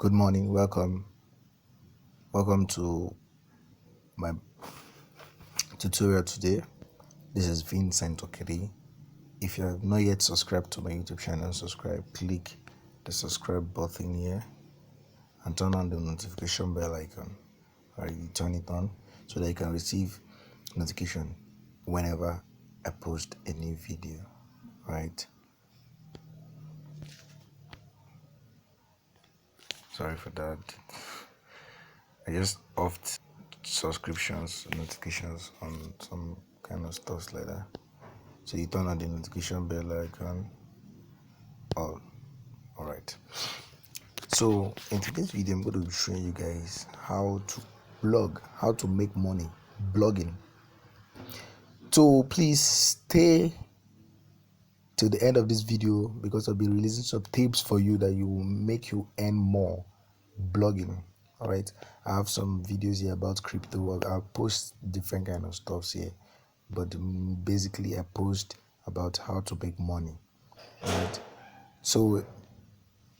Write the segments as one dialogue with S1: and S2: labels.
S1: Good morning, welcome to my tutorial today. This is Vincent Okedi. If you have not yet subscribed to my YouTube channel, click the subscribe button here and turn on the notification bell icon. Alright, you turn it on so that you can receive notification whenever I post a new video. Alright. Sorry for that. I just offed subscriptions notifications on some kind of stuff like that. So you turn on the notification bell icon. Alright. So in today's video, I'm going to be showing you guys how to blog, how to make money blogging. So please stay till the end of this video because I'll be releasing some tips for you that will make you earn more blogging. All right, I have some videos here about crypto. I'll post different kind of stuffs here, but basically I post about how to make money. All right, so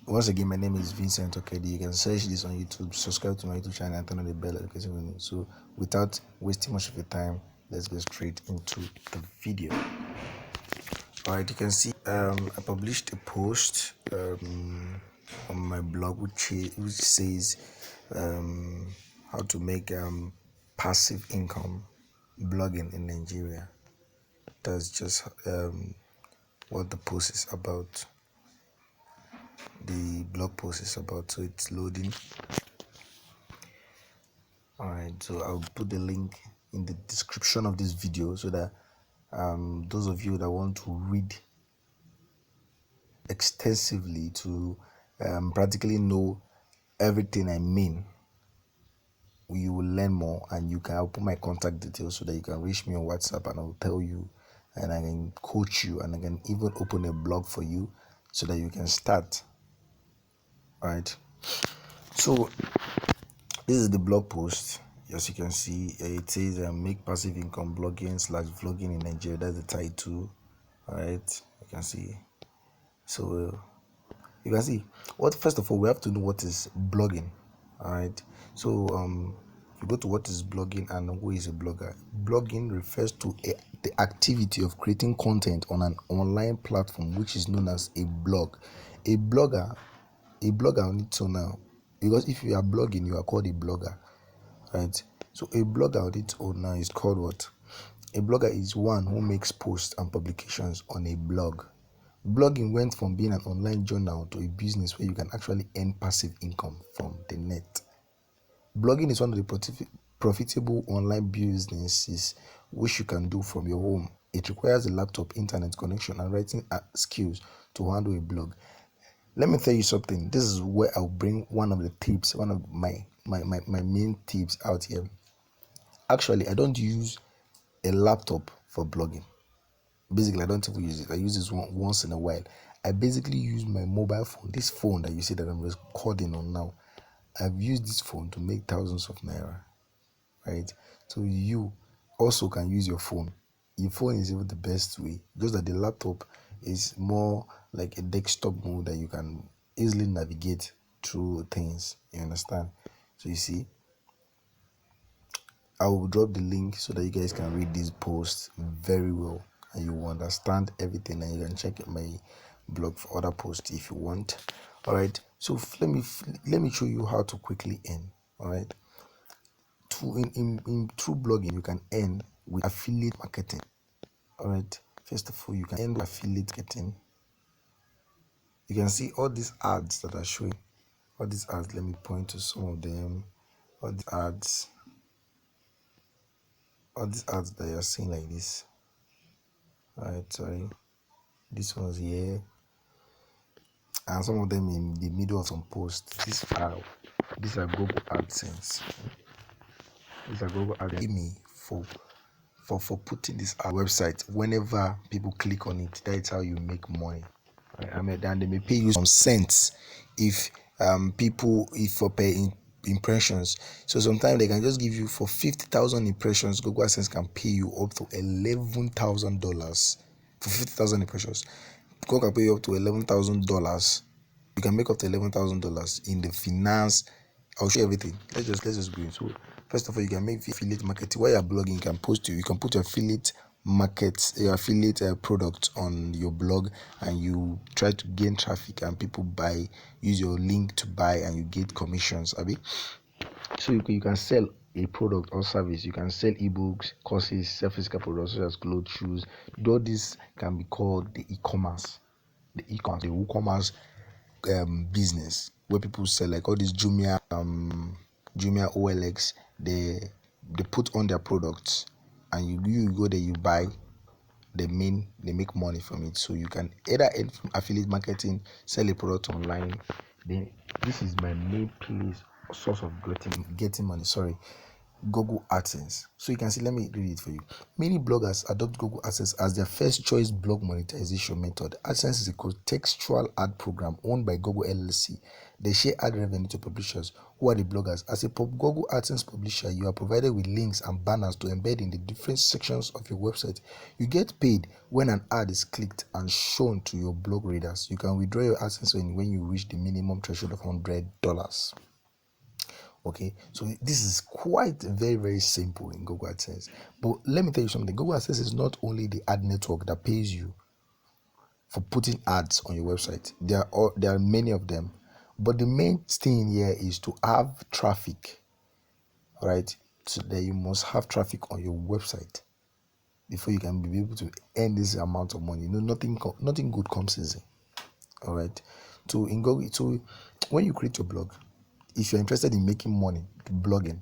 S1: once again, my name is Vincent Okedi. You can search this on YouTube, subscribe to my YouTube channel, and turn on the bell notification. So without wasting much of your time, let's go straight into the video. All right, you can see I published a post on my blog which says how to make passive income blogging in Nigeria. That's just what the post is about. The blog post is about, so it's loading. All right, so I'll put the link in the description of this video so that those of you that want to read extensively to practically know everything I mean, you will learn more, and I'll put my contact details so that you can reach me on WhatsApp and I'll tell you, and I can coach you, and I can even open a blog for you so that you can start. All right, so this is the blog post. As you can see, it says make passive income blogging / vlogging in Nigeria. That's the title. All right, you can see. So you can see what, first of all, we have to know what is blogging. All right, so if you go to what is blogging and who is a blogger, blogging refers to the activity of creating content on an online platform which is known as a blog. A blogger on its own now, because if you are blogging, you are called a blogger, right? So a blogger on its own now is called what? A blogger is one who makes posts and publications on a blog. Blogging went from being an online journal to a business where you can actually earn passive income from the net. Blogging is one of the profitable online businesses which you can do from your home. It requires a laptop, internet connection, and writing skills to handle a blog. Let me tell you something. This is where I'll bring one of the tips, one of my main tips out here. Actually, I don't use a laptop for blogging. Basically, I don't even use it. I use this once in a while. I basically use my mobile phone, this phone that you see that I'm recording on now. I've used this phone to make thousands of naira, right? So you also can use your phone. Your phone is even the best way, just that the laptop is more like a desktop mode that you can easily navigate through things. You understand? So you see, I will drop the link so that you guys can read this post very well and you will understand everything, and you can check my blog for other posts if you want. All right, so let me show you how to quickly earn. All right, in through blogging you can earn with affiliate marketing. All right, first of all, you can earn with affiliate marketing. You can see all these ads that are showing. All these ads, let me point to some of them. All these ads that you're seeing like this. All right, sorry, this one's here, and some of them in the middle of some posts. These are Google AdSense. These are Google AdSense. Pay me for putting this website. Whenever people click on it, that's how you make money. Right? I mean, then they may pay you some cents if for pay impressions. So sometimes they can just give you, for 50,000 impressions, Google AdSense can pay you up to $11,000 for 50,000 impressions. Google can pay you up to $11,000 You can make up to $11,000 in the finance. I'll show you everything. Let's just go in. So first of all, you can make affiliate marketing. While you're blogging, you can put your affiliate product on your blog, and you try to gain traffic, and people use your link to buy, and you get commissions. Abi, so you can sell a product or service. You can sell ebooks, courses, sell physical products such as clothes, shoes. All this can be called the e-commerce. The e-commerce business, where people sell, like all these Jumia, OLX. They put on their products, and you go there, you buy. They make money from it. So you can either earn from affiliate marketing, sell a product online. Then this is my main place, source of getting money. Sorry, Google AdSense. So you can see, let me read it for you. Many bloggers adopt Google AdSense as their first choice blog monetization method. AdSense is a contextual ad program owned by Google LLC. They share ad revenue to publishers who are the bloggers. As a Google AdSense publisher, you are provided with links and banners to embed in the different sections of your website. You get paid when an ad is clicked and shown to your blog readers. You can withdraw your AdSense when you reach the minimum threshold of $100. Okay, so this is quite very, very simple in Google AdSense. But let me tell you something. Google AdSense is not only the ad network that pays you for putting ads on your website. There are many of them, but the main thing here is to have traffic. All right, so that you must have traffic on your website before you can be able to earn this amount of money. Nothing good comes easy. All right, so in Google, so when you create your blog, if you're interested in making money blogging,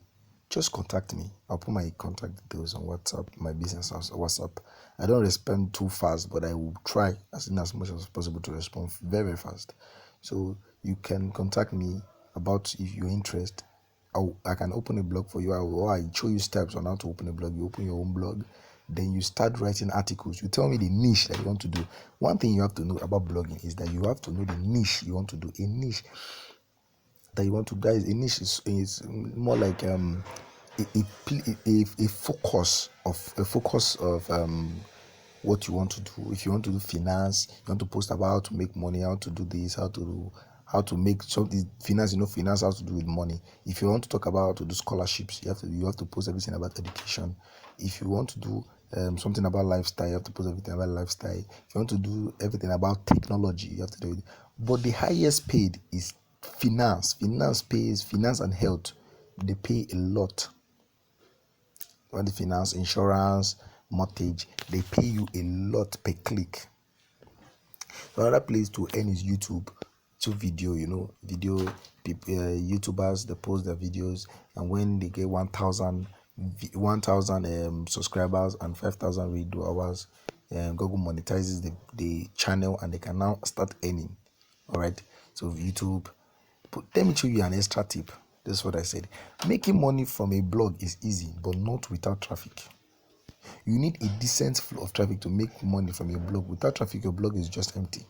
S1: just contact me. I'll put my contact details on WhatsApp, my business on WhatsApp. I don't respond too fast, but I will try as much as possible to respond very, very fast. So you can contact me about if you're interested. I can open a blog for you, or I show you steps on how to open a blog. You open your own blog, then you start writing articles. You tell me the niche that you want to do. One thing you have to know about blogging is that you have to know the niche you want to do. A niche that you want to, guys, a niche is more like a focus of what you want to do. If you want to do finance, you want to post about how to make money, how to do this, how to make something finance. Finance has to do with money. If you want to talk about how to do scholarships, you have to post everything about education. If you want to do something about lifestyle, you have to post everything about lifestyle. If you want to do everything about technology, you have to do it. But the highest paid is finance. Finance and health. They pay a lot. On the finance, insurance, mortgage, they pay you a lot per click. So another place to earn is YouTube. Video, people, YouTubers, they post their videos, and when they get 1,000 subscribers and 5,000 video hours, Google monetizes the channel, and they can now start earning. All right, so YouTube. But let me show you an extra tip. This is what I said. Making money from a blog is easy, but not without traffic. You need a decent flow of traffic to make money from your blog. Without traffic, your blog is just empty.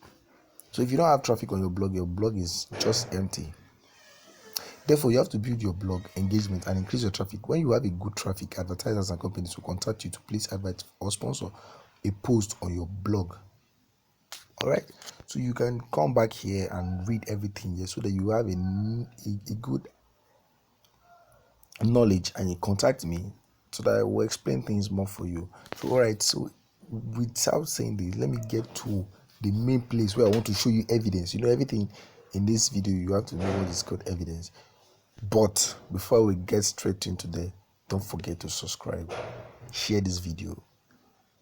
S1: So if you don't have traffic on your blog is just empty. Therefore, you have to build your blog engagement and increase your traffic. When you have a good traffic, advertisers and companies will contact you to place advert or sponsor a post on your blog. All right, so you can come back here and read everything here so that you have a good knowledge, and you contact me so that I will explain things more for you. So all right, so without saying this, let me get to the main place where I want to show you evidence. Everything in this video, you have to know what is called evidence. But before we get straight into there, don't forget to subscribe, share this video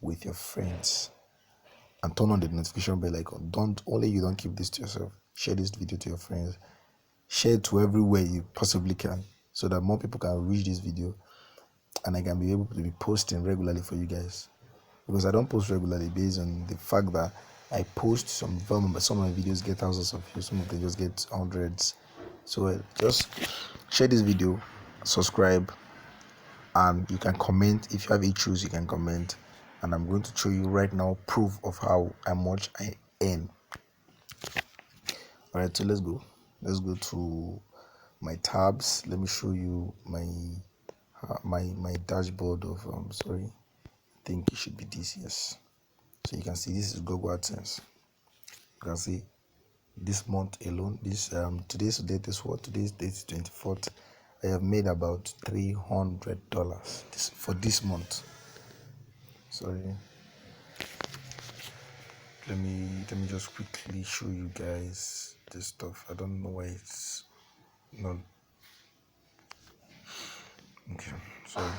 S1: with your friends, and turn on the notification bell icon. Don't keep this to yourself. Share this video to your friends. Share it to everywhere you possibly can, so that more people can reach this video, and I can be able to be posting regularly for you guys. Because I don't post regularly based on the fact that I post some of my videos get thousands of views, some of them just get hundreds. So just share this video, subscribe, and you can comment. If you have issues, you can comment, and I'm going to show you right now proof of how much I earn. All right, so let's go to my tabs. Let me show you my dashboard of sorry, I think it should be this. Yes, so you can see this is Google AdSense. You can see this month alone. This today's date is what? Today's date is 24th. I have made about $300 for this month. Sorry, let me just quickly show you guys this stuff. I don't know why it's not okay. Sorry.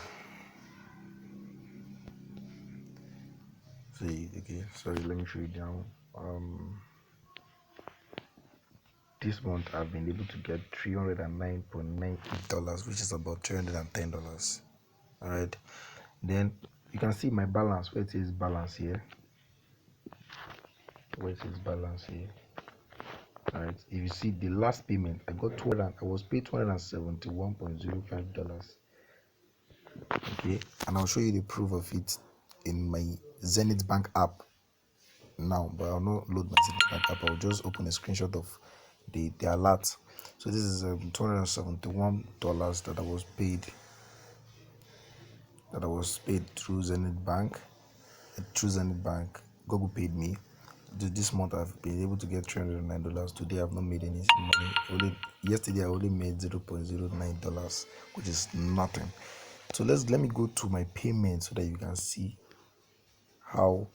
S1: See, okay, sorry, let me show you now. This month I've been able to get $309.98, which is about $310. All right, then you can see my balance where it says balance here. Where it says balance here. All right, if you see the last payment, I was paid $271.05. Okay, and I'll show you the proof of it in my Zenith Bank app now, but I'll not load my Zenith Bank app. I'll just open a screenshot of the alert. So this is $271 that I was paid through Zenith Bank. Google paid me. This month I've been able to get $309. Today I've not made any money. Yesterday I only made $0.09, which is nothing. So let me go to my payment so that you can see how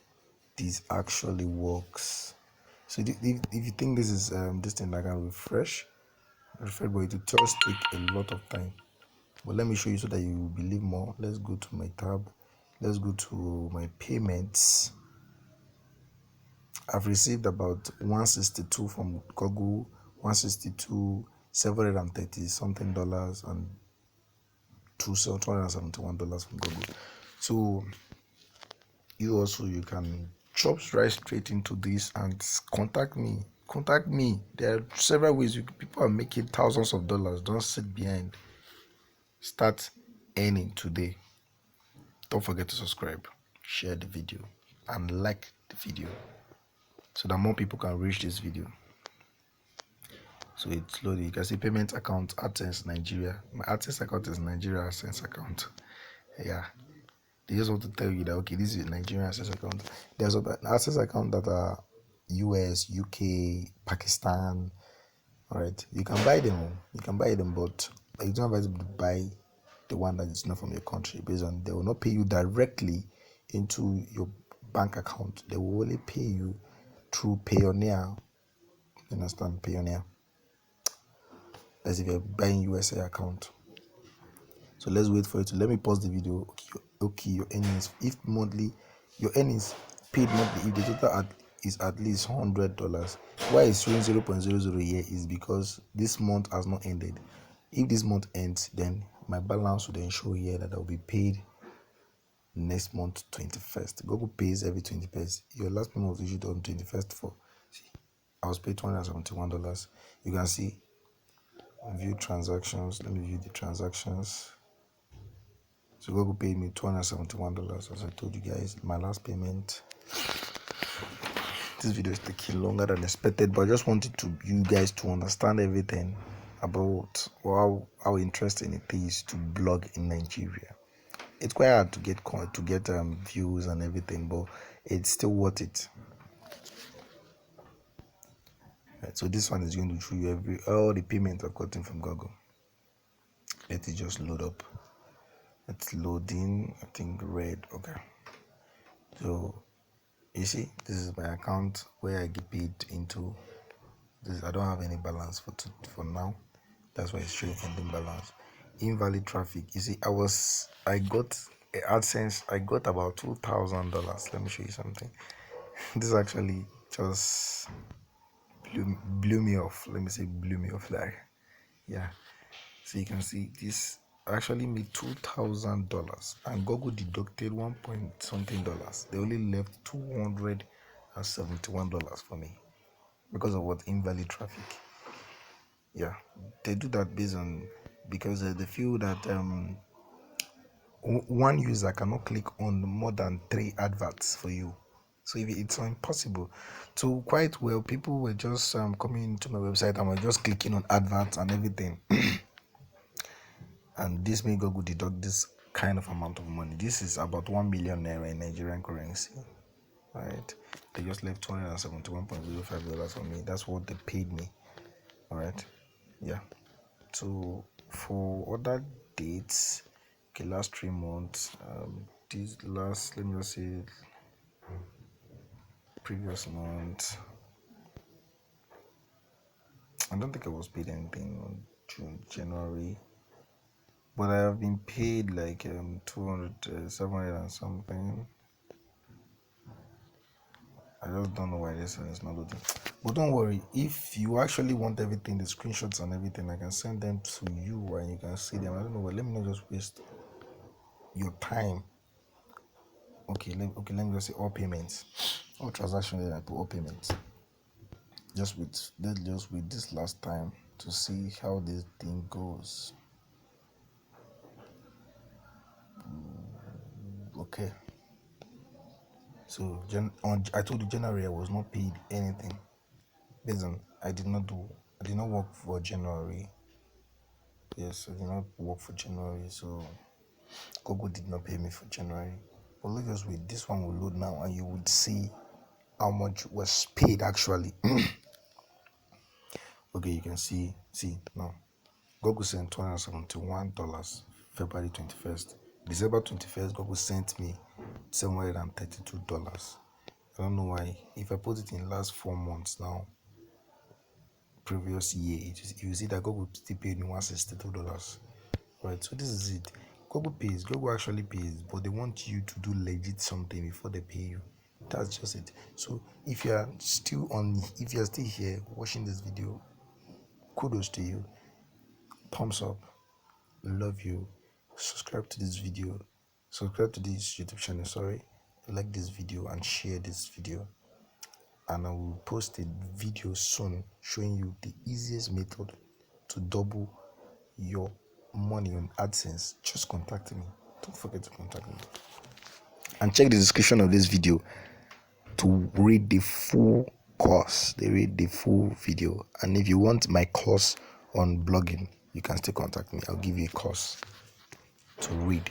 S1: this actually works. So if you think this is this thing, I can refresh, but it will just take a lot of time. But let me show you so that you will believe more. Let's go to my tab. Let's go to my payments. I've received about 162 from Google, 162, 730 something dollars, and $271 from Google. So you can chop right straight into this and contact me. There are several ways people are making thousands of dollars. Don't sit behind. Start earning today. Don't forget to subscribe, share the video, and like the video so that more people can reach this video. So it's loaded. You can see payment account AdSense Nigeria. My AdSense account is Nigeria AdSense account. Yeah. They just want to tell you that okay, this is a Nigerian AdSense account. There's an AdSense account that are US, UK, Pakistan. Alright. You can buy them. But you don't have to buy the one that is not from your country, based on they will not pay you directly into your bank account. They will only pay you through Payoneer. You understand? Payoneer. As if you're buying USA account. So let's wait for it to let me pause the video. Okay, your earnings. If monthly, your earnings paid monthly, if the total is at least $100. Why it's showing 0.00 here is because this month has not ended. If this month ends, then my balance will then show here that I will be paid next month 21st. Google pays every 21st. Your last payment was issued on 21st for. See, I was paid $271. You can see view transactions. Let me view the transactions. So Google paid me $271, as I told you guys. My last payment. This video is taking longer than expected, but I just wanted you guys to understand everything about how interesting it is to blog in Nigeria. It's quite hard to get views and everything, but it's still worth it. Right, so this one is going to show you all the payments I've gotten from Google. Let it just load up. It's loading. I think red. Okay. So you see, this is my account where I get paid into. I don't have any balance for now. That's why it's showing ending balance. Invalid traffic. You see, I got AdSense. I got about $2,000. Let me show you something. This actually just blew me off. Let me say blew me off there. Yeah. So you can see this actually made $2,000 and Google deducted $1 point something. They only left $271 for me because of what? Invalid traffic. Yeah, they do that because they feel that one user cannot click on more than 3 adverts for you. So if it's impossible. So quite well, people were just coming into my website and were just clicking on adverts and everything. And this made Google deduct this kind of amount of money. This is about 1 million naira in Nigerian currency. right? They just left $271.05 for me. That's what they paid me. All right, yeah. So for other dates, okay, last 3 months, this last, let me just say, previous month, I don't think I was paid anything on January, but I have been paid like 200, 700 and something. I just don't know why this one is not loading. But don't worry, if you actually want everything, the screenshots and everything, I can send them to you and you can see them. I don't know why. Let me not just waste your time. Okay, let me just say all payments, all transactions. Then I put all payments. Let's just wait this last time to see how this thing goes. Okay. So I told you January I was not paid anything. Listen, I did not work for January. Yes, I did not work for January, so Google did not pay me for January. But let's just wait. This one will load now, and you would see how much was paid actually. Okay, you can see now. Google sent $271, February 21st. December 21st, Google sent me $732. I don't know why. If I put it in last 4 months now, previous year, you see that Google still paid me $162. Right, so this is it. Google actually pays, but they want you to do legit something before they pay you. That's just it. So if you're still here watching this video, kudos to you. Thumbs up. Love you. Subscribe to this YouTube channel, like this video and share this video, and I will post a video soon showing you the easiest method to double your money on AdSense. Just contact me. Don't forget to contact me, and check the description of this video to read the full course. They read the full video. And if you want my course on blogging, you can still contact me. I'll give you a course to read.